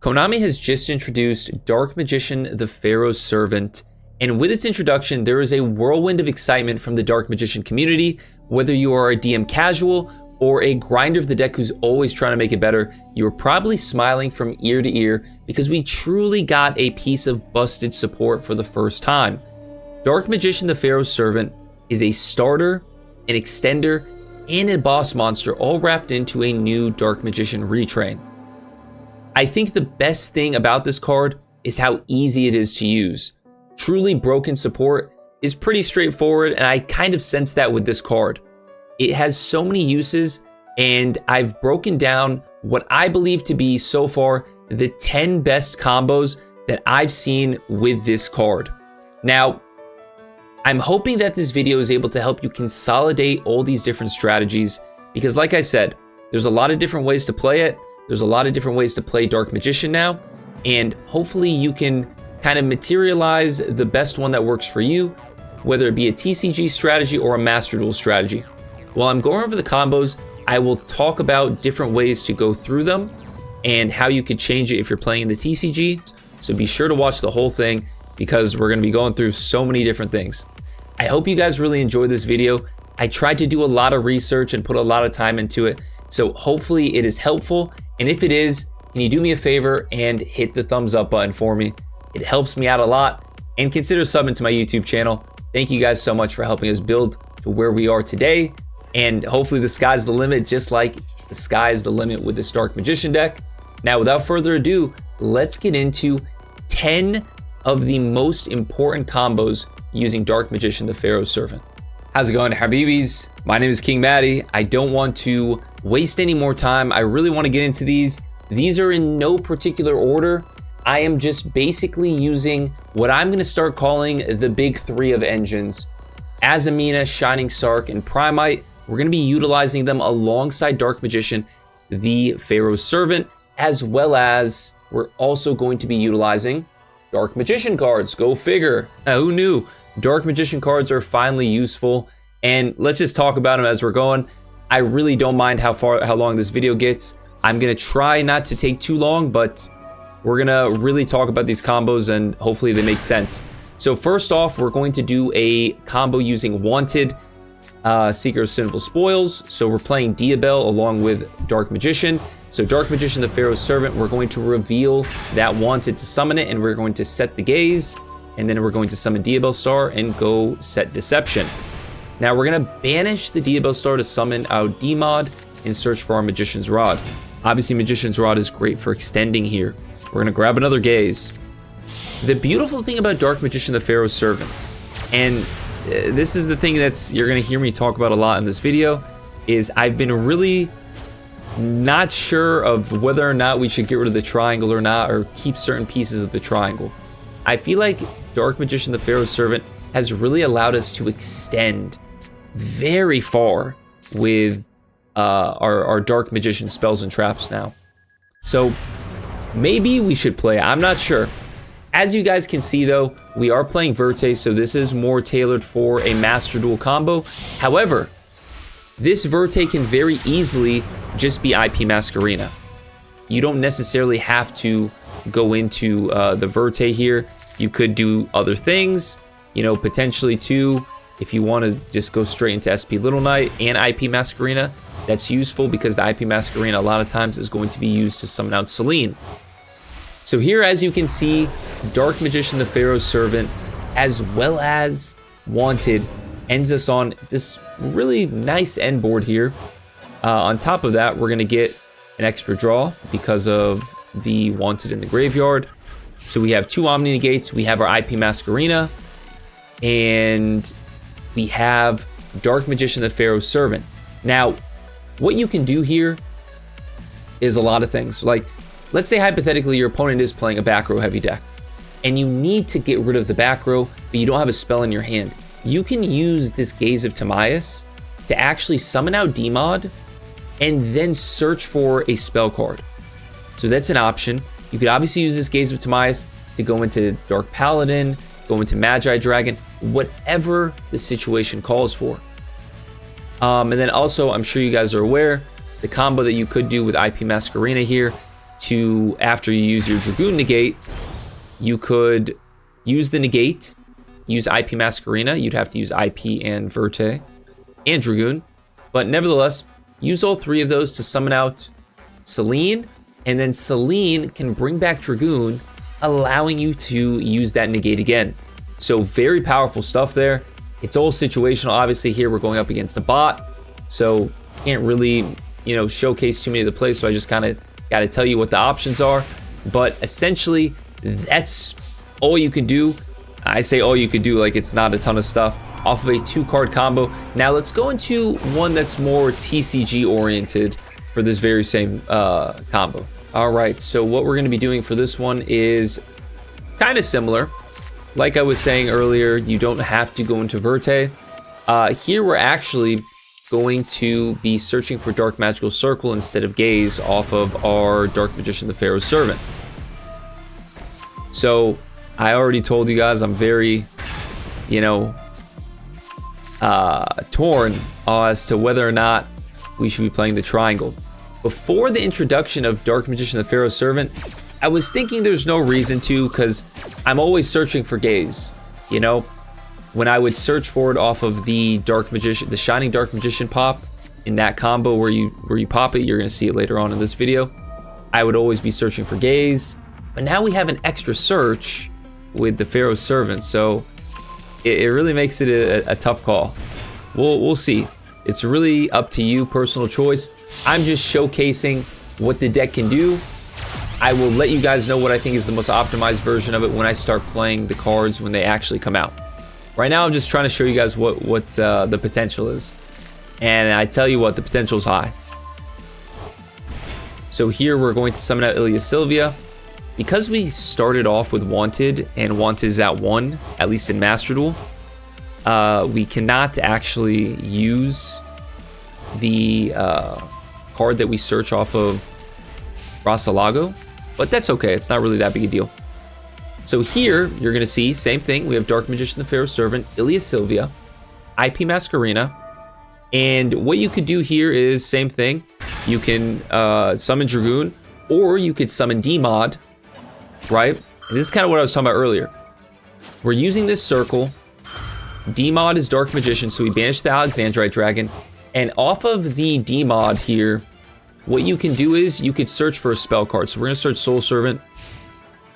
Konami has just introduced Dark Magician the Pharaoh's Servant, and with its introduction, there is a whirlwind of excitement from the Dark Magician community. Whether you are a DM casual or a grinder of the deck who's always trying to make it better, you are probably smiling from ear to ear because we truly got a piece of busted support for the first time. Dark Magician the Pharaoh's Servant is a starter, an extender, and a boss monster all wrapped into a new Dark Magician retrain. I think the best thing about this card is how easy it is to use. Truly broken support is pretty straightforward, and I kind of sense that with this card. It has so many uses, and I've broken down what I believe to be so far the 10 best combos that I've seen with this card. Now, I'm hoping that this video is able to help you consolidate all these different strategies, because like I said, there's a lot of different ways to play it. There's a lot of different ways to play Dark Magician now, and hopefully you can kind of materialize the best one that works for you, whether it be a TCG strategy or a Master Duel strategy. While I'm going over the combos, I will talk about different ways to go through them and how you could change it if you're playing in the TCG. So be sure to watch the whole thing because we're going to be going through so many different things. I hope you guys really enjoyed this video. I tried to do a lot of research and put a lot of time into it, so hopefully it is helpful. And if it is, can you do me a favor and hit the thumbs up button for me? It helps me out a lot, and consider subbing to my YouTube channel. Thank you guys so much for helping us build to where we are today, and hopefully the sky's the limit, just like the sky is the limit with this Dark Magician deck. Now, without further ado, let's get into 10 of the most important combos using Dark Magician the Pharaoh's Servant. How's it going, Habibis? My name is King Maddie. I don't want to waste any more time. I really want to get into these. These are in no particular order. I am just basically using what I'm going to start calling the big three of engines. Azamina, Shining Sark, and Primite. We're going to be utilizing them alongside Dark Magician, the Pharaoh's Servant, as well as we're also going to be utilizing Dark Magician cards. Go figure. Now, who knew? Dark Magician cards are finally useful, and let's just talk about them as we're going. I really don't mind how long this video gets. I'm going to try not to take too long, but we're going to really talk about these combos and hopefully they make sense. So first off, we're going to do a combo using Wanted, Seeker of Sinful Spoils. So we're playing Diabel along with Dark Magician. So Dark Magician the Pharaoh's Servant, we're going to reveal that Wanted to summon it, and we're going to set the gaze, and then we're going to summon Diabellstar and go set Deception. Now we're going to banish the Diabellstar to summon our D-Mod and search for our Magician's Rod. Obviously Magician's Rod is great for extending here. We're going to grab another gaze. The beautiful thing about Dark Magician the Pharaoh's Servant, and this is the thing that's you're going to hear me talk about a lot in this video, is I've been really not sure of whether or not we should get rid of the triangle or not, or keep certain pieces of the triangle. I feel like Dark Magician the Pharaoh's Servant has really allowed us to extend very far with our Dark Magician spells and traps now. So maybe we should play it. I'm not sure. As you guys can see though, we are playing Verte, so this is more tailored for a Master Duel combo. However, this Verte can very easily just be IP Masquerena. You don't necessarily have to go into the Verte here. You could do other things, you know, potentially too, if you want to just go straight into SP Little Knight and IP Masquerena. That's useful because the IP Masquerena a lot of times is going to be used to summon out Selene. So here, as you can see, Dark Magician the Pharaoh's Servant, as well as Wanted, ends us on this really nice end board here. On top of that, we're going to get an extra draw because of the Wanted in the graveyard. So we have two Omni Negates, we have our IP Masquerena, and we have Dark Magician the Pharaoh's Servant. Now, what you can do here is a lot of things. Like, let's say hypothetically your opponent is playing a back row heavy deck, and you need to get rid of the back row, but you don't have a spell in your hand. You can use this Gaze of Timaeus to actually summon out D-Mod and then search for a spell card. So that's an option. You could obviously use this Gaze of Timaeus to go into Dark Paladin, go into Magi Dragon, whatever the situation calls for. And then also, I'm sure you guys are aware, the combo that you could do with IP Masquerena here to, after you use your Dragoon negate, you could use the negate, use IP Masquerena. You'd have to use IP and Verte and Dragoon. But nevertheless, use all three of those to summon out Selene. And then Selene can bring back Dragoon, allowing you to use that negate again. So very powerful stuff there. It's all situational. Obviously here we're going up against a bot, so can't really, you know, showcase too many of the plays. So I just kind of got to tell you what the options are. But essentially, that's all you can do. I say all you could do like it's not a ton of stuff off of a 2-card combo. Now let's go into one that's more TCG oriented for this very same combo. All right, so what we're going to be doing for this one is kind of similar. Like I was saying earlier, you don't have to go into Verte. Here we're actually going to be searching for Dark Magical Circle instead of Gaze off of our Dark Magician, the Pharaoh's Servant. So I already told you guys I'm very, you know, torn as to whether or not we should be playing the triangle. Before the introduction of Dark Magician, the Pharaoh's Servant, I was thinking there's no reason to, because I'm always searching for Gaze. You know, when I would search for it off of the Dark Magician, the Shining Dark Magician pop in that combo where you pop it, you're gonna see it later on in this video. I would always be searching for Gaze, but now we have an extra search with the Pharaoh's Servant, so it really makes it a tough call. We'll see. It's really up to you, personal choice. I'm just showcasing what the deck can do. I will let you guys know what I think is the most optimized version of it when I start playing the cards when they actually come out. Right now, I'm just trying to show you guys what the potential is. And I tell you what, the potential is high. So here we're going to summon out Ilya Sylvia. Because we started off with Wanted, and Wanted is at 1, at least in Master Duel, we cannot actually use the card that we search off of Rossalago, but that's okay. It's not really that big a deal. So here, you're going to see, same thing. We have Dark Magician, the Pharaoh's Servant, Ilya Sylvia, IP Masquerena, and what you could do here is same thing. You can summon Dragoon, or you could summon D-Mod, right? And this is kind of what I was talking about earlier. We're using this circle. D-Mod is Dark Magician, so we banish the Alexandrite Dragon, and off of the D-Mod here, what you can do is you could search for a spell card. So we're going to search Soul Servant.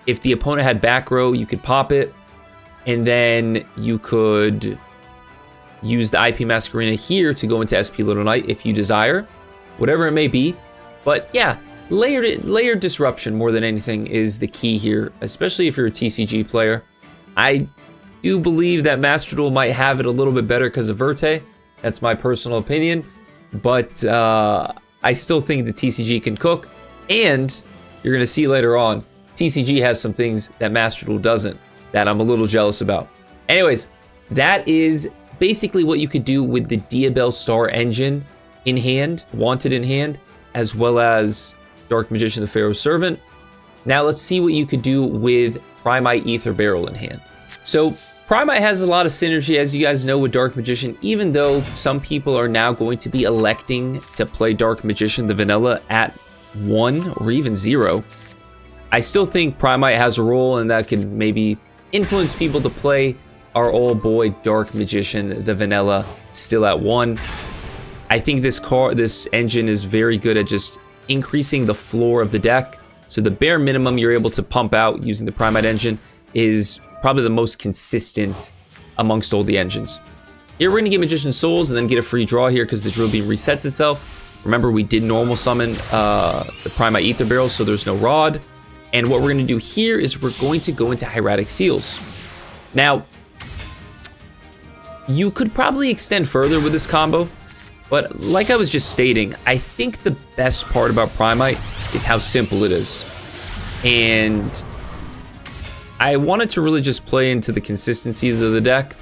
If the opponent had back row, you could pop it, and then you could use the IP Masquerena here to go into SP Little Knight if you desire, whatever it may be. But yeah, layered disruption more than anything is the key here, especially if you're a TCG player. I do believe that Master Duel might have it a little bit better because of Verte. That's my personal opinion, but I still think the TCG can cook, and you're going to see later on, TCG has some things that Master Duel doesn't, that I'm a little jealous about. Anyways, that is basically what you could do with the Diabellstar engine in hand, Wanted in hand, as well as Dark Magician, the Pharaoh's Servant. Now let's see what you could do with Primite Ether Barrel in hand. So Primite has a lot of synergy, as you guys know, with Dark Magician, even though some people are now going to be electing to play Dark Magician, the vanilla, at 1 or even 0. I still think Primite has a role, and that can maybe influence people to play our old boy Dark Magician, the vanilla, still at 1. I think this engine is very good at just increasing the floor of the deck. So the bare minimum you're able to pump out using the Primite engine is probably the most consistent amongst all the engines. Here we're going to get Magician Souls and then get a free draw here because the Drill Beam resets itself. Remember, we did normal summon the Primite Ether Barrel, so there's no Rod. And what we're going to do here is we're going to go into Hieratic Seals. Now, you could probably extend further with this combo, but like I was just stating, I think the best part about Primite is how simple it is. And I wanted to really just play into the consistencies of the deck.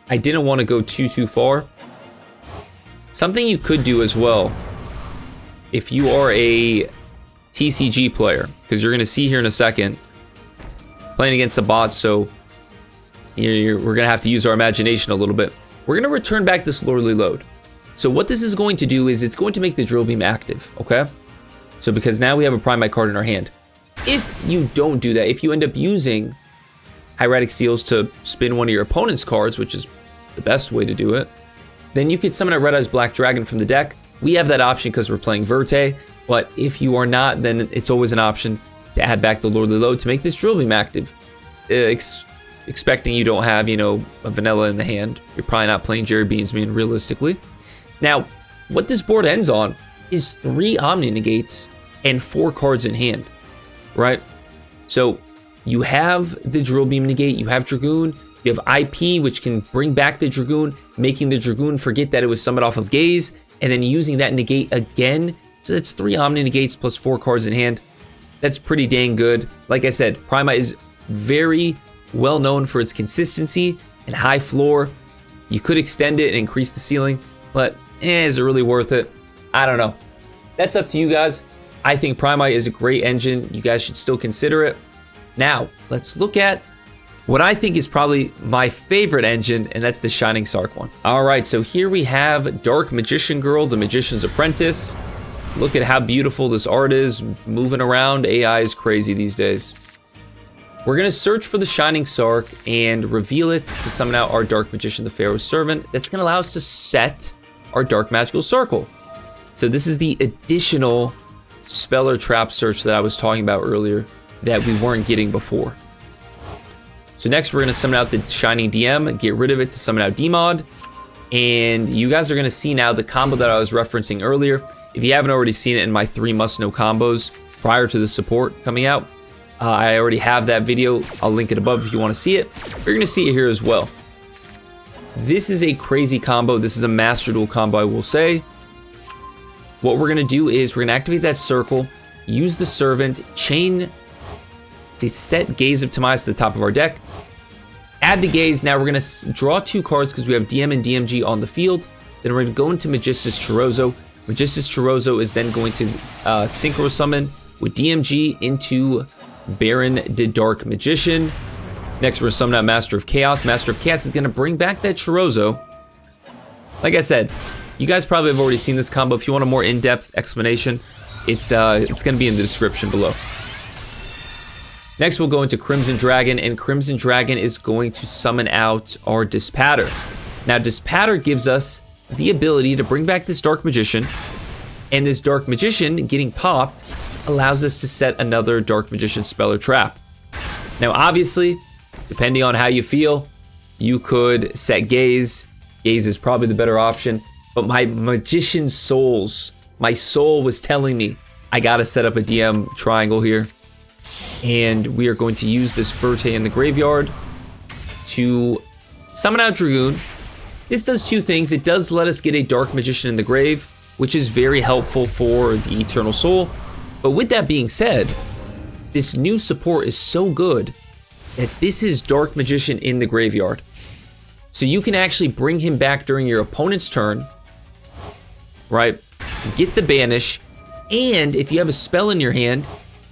I didn't want to go too far. Something you could do as well, if you are a TCG player, because you're going to see here in a second, playing against the bots, so we're going to have to use our imagination a little bit. We're going to return back this Lordly Load. So what this is going to do is it's going to make the Drill Beam active, okay? So because now we have a Primite card in our hand. If you don't do that, if you end up using Hieratic Seals to spin one of your opponent's cards, which is the best way to do it, then you could summon a Red Eyes Black Dragon from the deck. We have that option because we're playing Verte, but if you are not, then it's always an option to add back the Lordly Load to make this Drill Beam active. Expecting you don't have, you know, a vanilla in the hand. You're probably not playing Jerry Beansman realistically. Now, what this board ends on is 3 Omni Negates and 4 cards in hand, right? So you have the Drill Beam Negate, you have Dragoon, you have IP, which can bring back the Dragoon, making the Dragoon forget that it was summoned off of Gaze, and then using that negate again. So that's 3 Omni Negates plus 4 cards in hand. That's pretty dang good. Like I said, Primite is very well known for its consistency and high floor. You could extend it and increase the ceiling, but is it really worth it? I don't know. That's up to you guys. I think Primite is a great engine. You guys should still consider it. Now, let's look at what I think is probably my favorite engine, and that's the Shining Sark one. All right, so here we have Dark Magician Girl, the Magician's Apprentice. Look at how beautiful this art is, moving around. AI is crazy these days. We're gonna search for the Shining Sark and reveal it to summon out our Dark Magician, the Pharaoh's Servant. That's gonna allow us to set our Dark Magical Circle. So this is the additional spell or trap search that I was talking about earlier that we weren't getting before. So next we're gonna summon out the Shining DM, get rid of it to summon out Demod. And you guys are gonna see now the combo that I was referencing earlier. If you haven't already seen it in my 3 must-know combos prior to the support coming out, I already have that video. I'll link it above if you want to see it. You're going to see it here as well. This is a crazy combo. This is a Master Duel combo, I will say. What we're going to do is we're going to activate that circle, use the Servant, chain to set Gaze of Timaeus to the top of our deck, add the Gaze. Now we're going to draw 2 cards because we have DM and DMG on the field. Then we're going to go into Magistus Chirozzo. Magistus Chirozzo is then going to Synchro Summon with DMG into Baron the Dark Magician. Next, we're going to summon out Master of Chaos. Master of Chaos is going to bring back that Chirozzo. Like I said, you guys probably have already seen this combo. If you want a more in-depth explanation, it's going to be in the description below. Next, we'll go into Crimson Dragon, and Crimson Dragon is going to summon out our Dispatter. Now, Dispatter gives us the ability to bring back this Dark Magician, and this Dark Magician getting popped allows us to set another Dark Magician spell or trap. Now, obviously, depending on how you feel, you could set Gaze. Gaze is probably the better option, but my Magician souls, my soul was telling me I gotta set up a DM triangle here, and we are going to use this Verte in the graveyard to summon out Dragoon. This does 2 things. It does let us get a Dark Magician in the grave, which is very helpful for the Eternal Soul. But with that being said, this new support is so good that this is Dark Magician in the graveyard. So you can actually bring him back during your opponent's turn, right? Get the banish, and if you have a spell in your hand,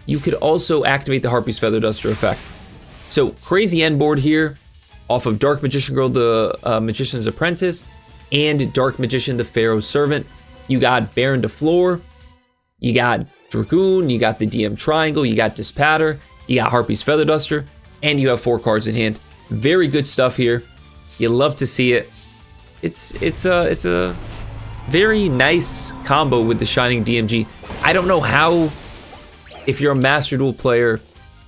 you could also activate the Harpy's Feather Duster effect. So crazy end board here off of Dark Magician Girl, the Magician's Apprentice, and Dark Magician, the Pharaoh's Servant. You got Baron de Floor, you got Dragoon, you got the DM Triangle, you got Dispatter, you got Harpy's Feather Duster, and you have 4 cards in hand. Very good stuff here. You love to see it. It's a very nice combo with the Shining DMG. I don't know how, if you're a Master Duel player,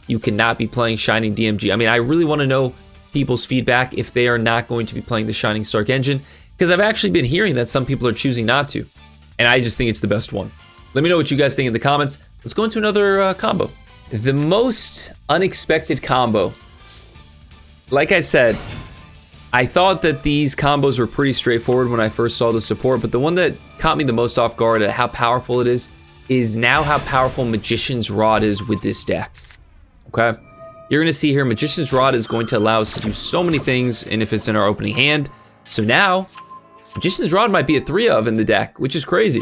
you cannot be playing Shining DMG. I mean, I really want to know people's feedback if they are not going to be playing the Shining Sark engine, because I've actually been hearing that some people are choosing not to, and I just think it's the best one. Let me know what you guys think in the comments. Let's go into another combo. The most unexpected combo. Like I said, I thought that these combos were pretty straightforward when I first saw the support, but the one that caught me the most off guard at how powerful it is now how powerful Magician's Rod is with this deck. Okay? You're going to see here, Magician's Rod is going to allow us to do so many things, and if it's in our opening hand. So now, Magician's Rod might be a 3 of in the deck, which is crazy.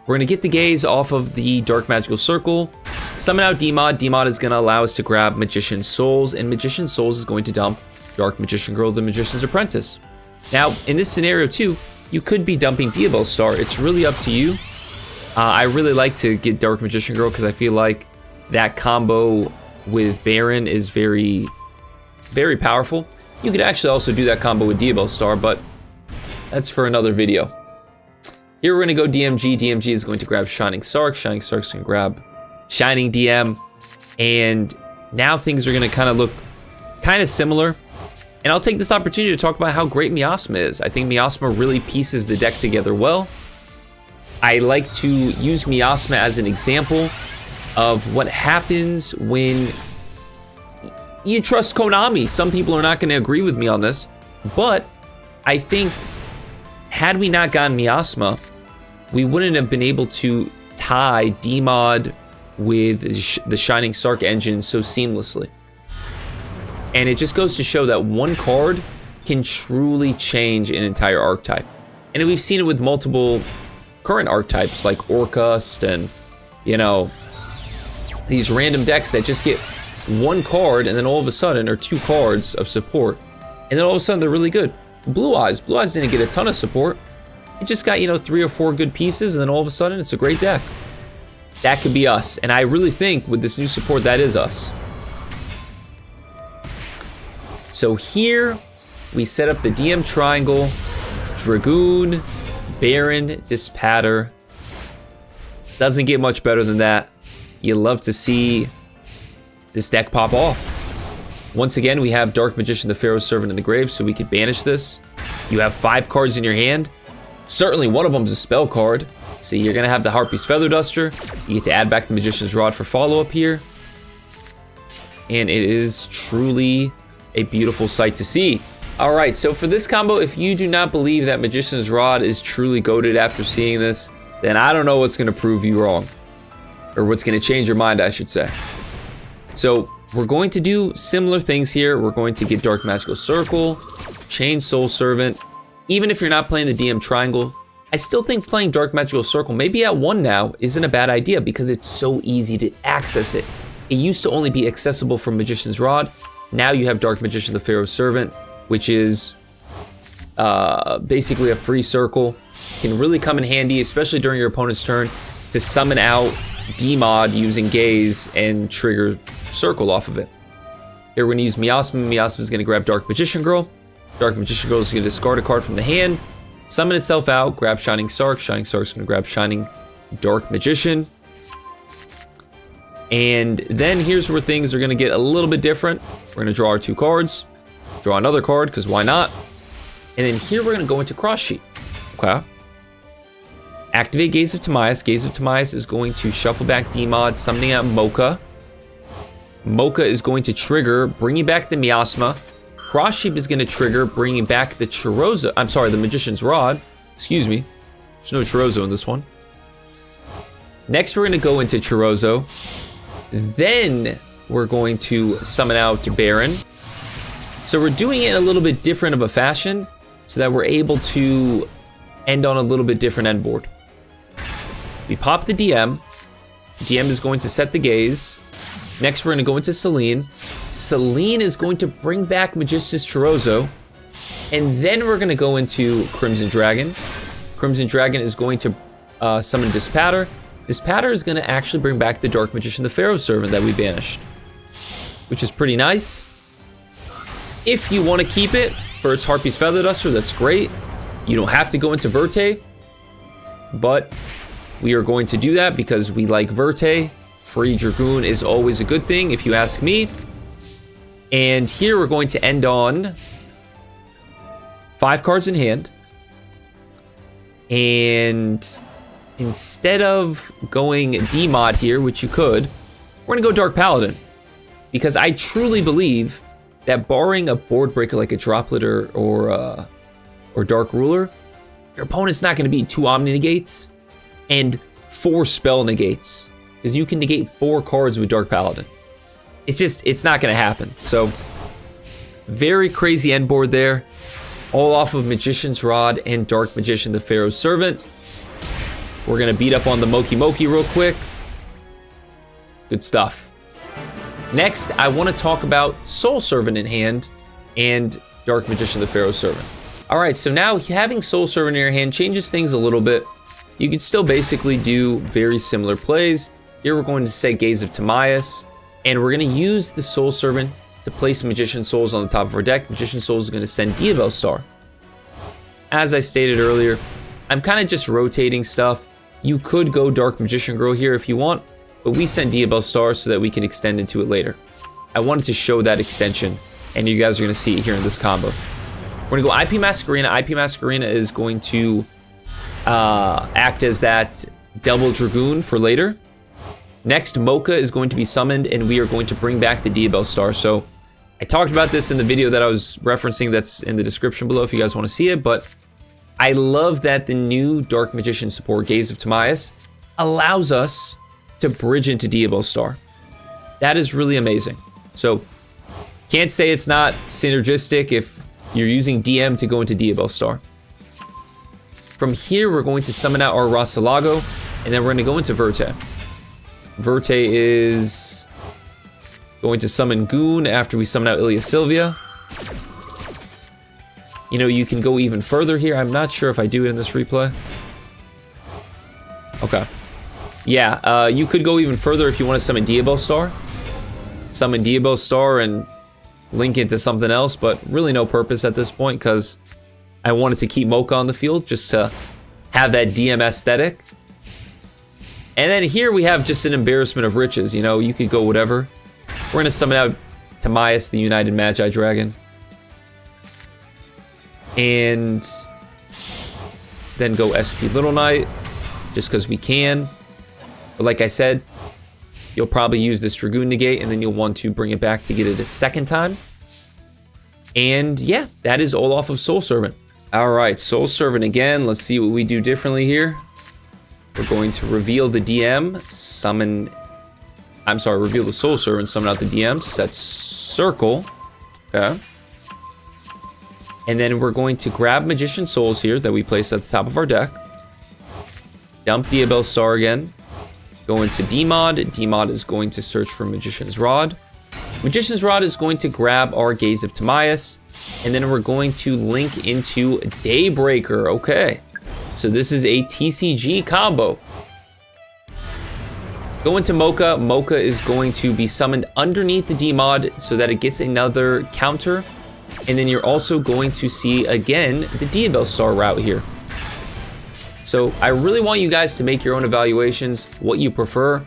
We're going to get the Gaze off of the Dark Magical Circle, summon out Demod. Demod is going to allow us to grab Magician's Souls, and Magician's Souls is going to dump Dark Magician Girl, the Magician's Apprentice. Now, in this scenario too, you could be dumping Diabellstar. It's really up to you. I really like to get Dark Magician Girl because I feel like that combo with Baron is very, very powerful. You could actually also do that combo with Diabellstar, but that's for another video. Here we're going to go DMG. DMG is going to grab Shining Sark. Shining Sark's going to grab Shining DM. And now things are going to kind of look kind of similar. And I'll take this opportunity to talk about how great Miasma is. I think Miasma really pieces the deck together well. I like to use Miasma as an example of what happens when you trust Konami. Some people are not going to agree with me on this, but I think had we not gotten Miasma, we wouldn't have been able to tie DMod with the Shining Sark engine so seamlessly. And it just goes to show that one card can truly change an entire archetype. And we've seen it with multiple current archetypes like Orcust and, you know, these random decks that just get one card and then all of a sudden, or two cards of support, and then all of a sudden they're really good. Blue Eyes didn't get a ton of support. It just got, you know, 3 or 4 good pieces, and then all of a sudden it's a great deck. That could be us, and I really think with this new support that is us. So here we set up the DM triangle, Dragoon, Baron, Dispatter. Doesn't get much better than that. You love to see this deck pop off. Once again, we have Dark Magician, the Pharaoh Servant in the grave, so we could banish this. You have 5 cards in your hand. Certainly one of them is a spell card. So you're gonna have the Harpy's Feather Duster. You get to add back the Magician's Rod for follow-up here. And it is truly a beautiful sight to see. Alright, so for this combo, if you do not believe that Magician's Rod is truly goated after seeing this, then I don't know what's gonna prove you wrong. Or what's gonna change your mind, I should say. So we're going to do similar things here. We're going to get Dark Magical Circle, Chain Soul Servant. Even if you're not playing the DM Triangle, I still think playing Dark Magical Circle, maybe at 1 now, isn't a bad idea because it's so easy to access it. It used to only be accessible from Magician's Rod. Now you have Dark Magician, the Pharaoh Servant, which is basically a free circle. Can really come in handy, especially during your opponent's turn, to summon out DMod using Gaze and trigger Circle off of it. Here we're going to use Miasma. Miasma is going to grab Dark Magician Girl. Dark Magician Girl is going to discard a card from the hand, summon itself out, grab Shining Sark. Shining Sark is going to grab Shining Dark Magician. And then here's where things are going to get a little bit different. We're going to draw our 2 cards, draw another card, because why not? And then here we're going to go into Cross Sheet. Okay. Activate Gaze of Timaeus. Gaze of Timaeus is going to shuffle back DMod, summoning out Mocha. Mocha is going to trigger, bringing back the Miasma. Cross Sheep is going to trigger, bringing back the Chorozo. I'm sorry, the Magician's Rod. Excuse me. There's no Chorozo in this one. Next, we're going to go into Chorozo. Then we're going to summon out Baron. So we're doing it in a little bit different of a fashion so that we're able to end on a little bit different end board. We pop the DM. DM is going to set the Gaze. Next, we're going to go into Selene. Selene is going to bring back Magician's Chorozo. And then we're going to go into Crimson Dragon. Crimson Dragon is going to summon Dispatter. Dispatter is going to actually bring back the Dark Magician, the Pharaoh Servant that we banished, which is pretty nice. If you want to keep it for its Harpy's Feather Duster, that's great. You don't have to go into Verte, but we are going to do that because we like Verte. Free Dragoon is always a good thing, if you ask me. And here we're going to end on 5 cards in hand. And instead of going DMod here, which you could, we're going to go Dark Paladin. Because I truly believe that barring a board breaker like a Droplet or Dark Ruler, your opponent's not going to beat 2 Omni Negates and 4 Spell Negates. Because you can negate 4 cards with Dark Paladin. It's not going to happen. So, very crazy end board there. All off of Magician's Rod and Dark Magician, the Pharaoh Servant. We're going to beat up on the Moki Moki real quick. Good stuff. Next, I want to talk about Soul Servant in hand and Dark Magician, the Pharaoh Servant. Alright, so now having Soul Servant in your hand changes things a little bit. you can still basically do very similar plays. Here we're going to say Gaze of Timaeus, and we're going to use the Soul Servant to place Magician Souls on the top of our deck. Magician Souls is going to send Diabellstar. As I stated earlier, I'm kind of just rotating stuff. You could go Dark Magician Girl here if you want, but we sent Diabellstar so that we can extend into it later. I wanted to show that extension, and you guys are going to see it here in this combo. We're going to go IP Masquerena. IP Masquerena is going to act as that double Dragoon for later. Next, Mocha is going to be summoned, and we are going to bring back the Diabellstar. So I talked about this in the video that I was referencing that's in the description below if you guys want to see it, but I love that the new Dark Magician support, Gaze of Timaeus, allows us to bridge into Diabellstar. That is really amazing. So, can't say it's not synergistic if you're using DM to go into Diabellstar. From here, we're going to summon out our Rasalago, and then we're going to go into Verte. Verte is going to summon Goon after we summon out Ilya Sylvia. You know, you can go even further here. I'm not sure if I do it in this replay. Okay. Yeah, you could go even further if you want to summon Diabellstar. Summon Diabellstar and link into something else, but really no purpose at this point because I wanted to keep Mocha on the field just to have that DM aesthetic. And then here we have just an embarrassment of riches. You know, you could go whatever. We're going to summon out Timaeus, the United Magi Dragon. And then go SP Little Knight, just because we can. But like I said, you'll probably use this Dragoon negate, and then you'll want to bring it back to get it a second time. And yeah, that is all off of Soul Servant. All right, Soul Servant again. Let's see what we do differently here. We're going to reveal the DM, reveal the Soul Servant, summon out the DM, set Circle. Okay. And then we're going to grab Magician Souls here that we placed at the top of our deck. Dump Diabellstar again. Go into Dmod. Dmod is going to search for Magician's Rod. Magician's Rod is going to grab our Gaze of Timaeus. And then we're going to link into Daybreaker. Okay. So this is a TCG combo. Go into Mocha. Mocha is going to be summoned underneath the Dmod so that it gets another counter. And then you're also going to see, again, the Diabellstar route here. So I really want you guys to make your own evaluations, what you prefer.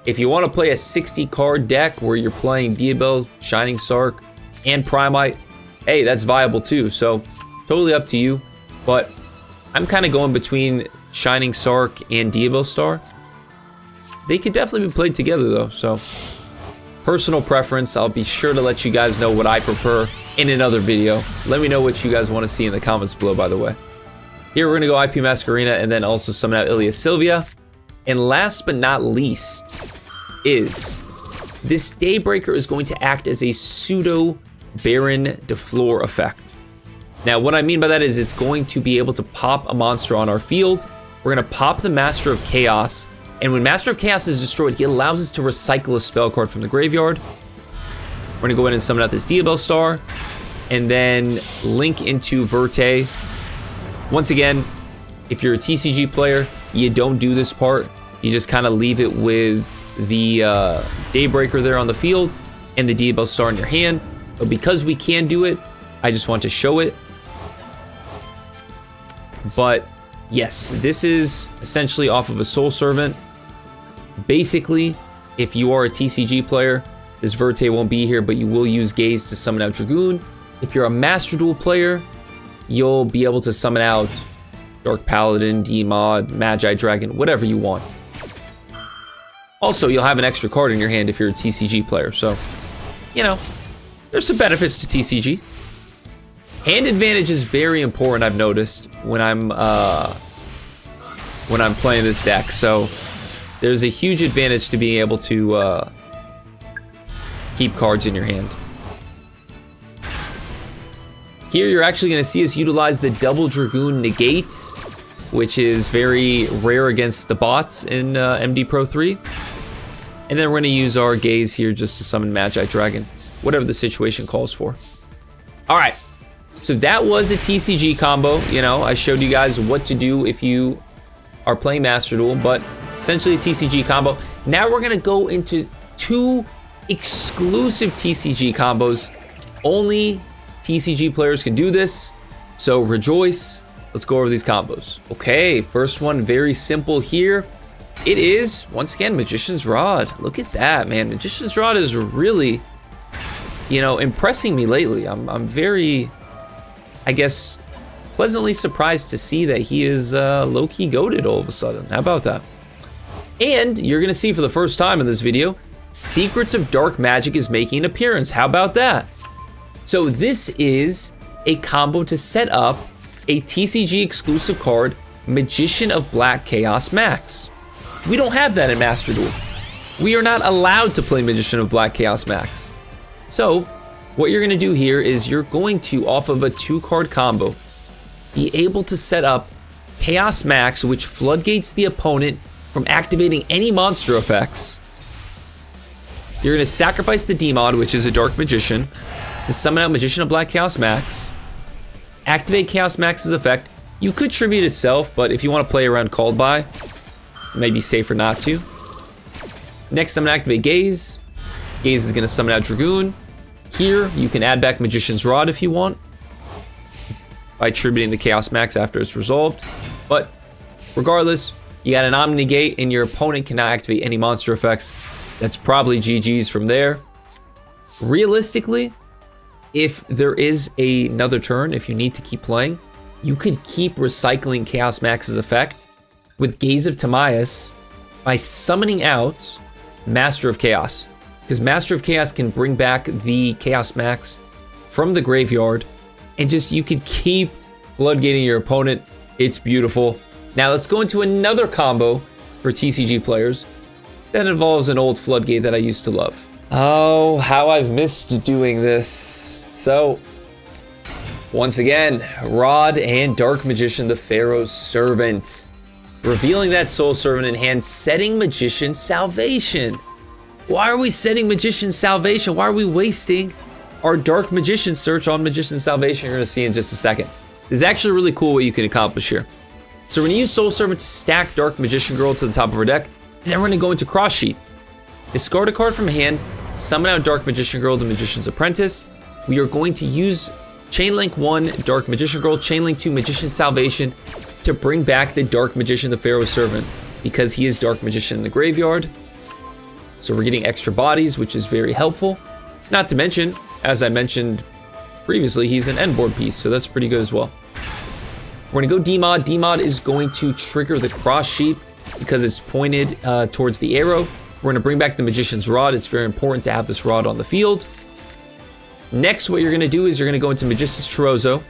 If you want to play a 60-card deck where you're playing Diabel, Shining Sarc, and Primite, hey, that's viable too. So totally up to you. But I'm kind of going between Shining Sarc and Diabellstar. They could definitely be played together though. So personal preference. I'll be sure to let you guys know what I prefer in another video. Let me know what you guys want to see in the comments below, by the way. Here we're going to go IP Masquerena and then also summon out Ilya Sylvia. And last but not least is this Daybreaker is going to act as a pseudo Baron de Fleur effect. Now what I mean by that is it's going to be able to pop a monster on our field. We're going to pop the Master of Chaos. And when Master of Chaos is destroyed, he allows us to recycle a spell card from the graveyard. We're going to go in and summon out this Diabellstar. And then link into Verte. Once again, if you're a TCG player, you don't do this part. You just kind of leave it with the Daybreaker there on the field and the Diabellstar in your hand. But because we can do it, I just want to show it. But yes, this is essentially off of a Soul Servant. Basically, if you are a TCG player, this Verte won't be here, but you will use Gaze to summon out Dragoon. If you're a Master Duel player, you'll be able to summon out Dark Paladin, Dmod, Magi Dragon, whatever you want. Also, you'll have an extra card in your hand if you're a TCG player. So, you know, there's some benefits to TCG. Hand advantage is very important, I've noticed, when I'm playing this deck. So there's a huge advantage to being able to keep cards in your hand. Here you're actually going to see us utilize the double Dragoon negate, which is very rare against the bots in MD Pro 3. And then we're going to use our Gaze here just to summon Magi Dragon, whatever the situation calls for. All right, so that was a TCG combo. You know, I showed you guys what to do if you are playing Master Duel, but essentially a TCG combo. Now we're gonna go into 2 exclusive TCG combos. Only TCG players can do this, so rejoice. Let's go over these combos. Okay, first one, very simple here. It is, once again, Magician's Rod. Look at that, man. Magician's Rod is really, you know, impressing me lately. I'm very, I guess, pleasantly surprised to see that he is low-key goated all of a sudden. How about that? And you're gonna see for the first time in this video, Secrets of Dark Magic is making an appearance. How about that? So this is a combo to set up a TCG exclusive card, Magician of Black Chaos Maxx. We don't have that in Master Duel. We are not allowed to play Magician of Black Chaos Maxx. So what you're gonna do here is you're going to, off of a 2-card combo, be able to set up Chaos Maxx, which floodgates the opponent from activating any monster effects. You're gonna sacrifice the Demon, which is a Dark Magician, to summon out Magician of Black Chaos Maxx. Activate Chaos Maxx's effect. You could tribute itself, but if you want to play around called by, it may be safer not to. Next, I'm gonna activate Gaze. Gaze is gonna summon out Dragoon. Here, you can add back Magician's Rod if you want, by tributing the Chaos Maxx after it's resolved. But regardless, you got an Omni Negate, and your opponent cannot activate any monster effects. That's probably GG's from there. Realistically, if there is another turn, if you need to keep playing, you could keep recycling Chaos Maxx's effect with Gaze of Timaeus by summoning out Master of Chaos. Because Master of Chaos can bring back the Chaos Maxx from the graveyard, and just you could keep floodgating your opponent. It's beautiful. Now let's go into another combo for TCG players that involves an old floodgate that I used to love. Oh, how I've missed doing this. So, once again, Rod and Dark Magician, the Pharaoh's Servant. Revealing that Soul Servant in hand, setting Magician Salvation. Why are we setting Magician Salvation? Why are we wasting our Dark Magician search on Magician Salvation? You're gonna see in just a second. This is actually really cool what you can accomplish here. So we're gonna use Soul Servant to stack Dark Magician Girl to the top of our deck, and then we're gonna go into Cross Sheet. Discard a card from hand, summon out Dark Magician Girl, the Magician's Apprentice. We are going to use Chainlink 1, Dark Magician Girl, Chainlink 2, Magician Salvation to bring back the Dark Magician, the Pharaoh's Servant, because he is Dark Magician in the graveyard. So we're getting extra bodies, which is very helpful. Not to mention, as I mentioned previously, he's an end board piece, so that's pretty good as well. We're gonna go Demod. Demod is going to trigger the Cross Sheet because it's pointed towards the arrow. We're gonna bring back the Magician's Rod. It's very important to have this rod on the field. Next, what you're gonna do is you're gonna go into Magician's Chorozo,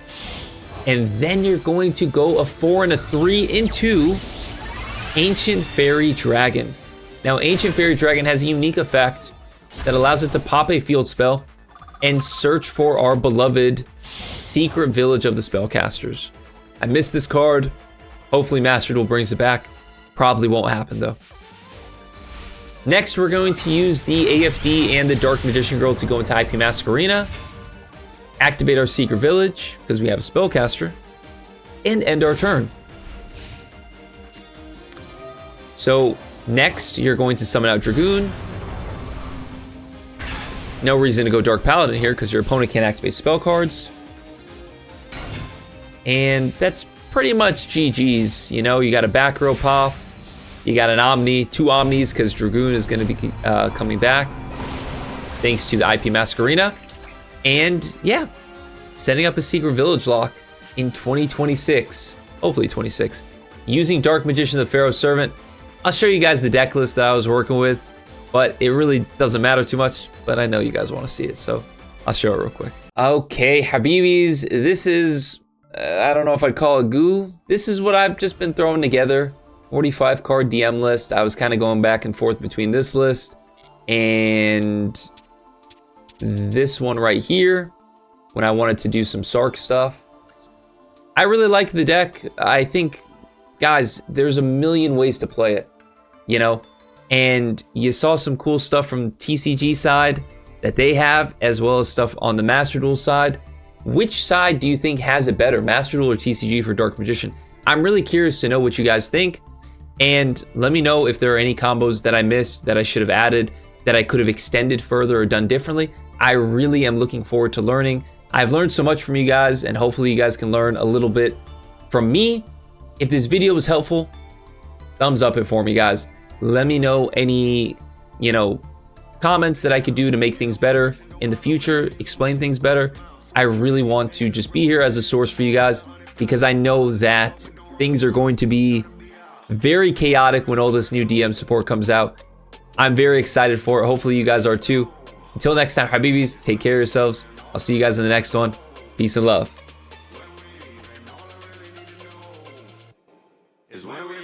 and then you're going to go a 4 and a 3 into Ancient Fairy Dragon. Now, Ancient Fairy Dragon has a unique effect that allows it to pop a field spell and search for our beloved Secret Village of the Spellcasters. I missed this card. Hopefully Master Duel brings it back. Probably won't happen though. Next, we're going to use the AFD and the Dark Magician Girl to go into IP Masquerena, activate our Secret Village, because we have a Spellcaster, and end our turn. So, next, you're going to summon out Dragoon. No reason to go Dark Paladin here, because your opponent can't activate spell cards. And that's pretty much GG's. You know, you got a back row pop. You got an Omni, 2 Omnis, because Dragoon is going to be coming back, thanks to the IP Masquerena. And yeah, setting up a Secret Village lock in 2026, hopefully 26, using Dark Magician, the Pharaoh's Servant. I'll show you guys the deck list that I was working with, but it really doesn't matter too much, but I know you guys want to see it, so I'll show it real quick. Okay, Habibis, this is, I don't know if I'd call it goo. This is what I've just been throwing together. 45 card DM list. I was kind of going back and forth between this list and this one right here when I wanted to do some Sarc stuff. I really like the deck. I think, guys, there's a million ways to play it, you know, and you saw some cool stuff from TCG side that they have, as well as stuff on the Master Duel side. Which side do you think has it better, Master Duel or TCG for Dark Magician? I'm really curious to know what you guys think. And let me know if there are any combos that I missed, that I should have added, that I could have extended further or done differently. I really am looking forward to learning. I've learned so much from you guys, and hopefully you guys can learn a little bit from me. If this video was helpful, thumbs up it for me, guys. Let me know any, comments that I could do to make things better in the future, explain things better. I really want to just be here as a source for you guys, because I know that things are going to be very chaotic when all this new DM support comes out. I'm very excited for it. Hopefully you guys are too. Until next time, Habibis, take care of yourselves. I'll see you guys in the next one. Peace and love. Is where we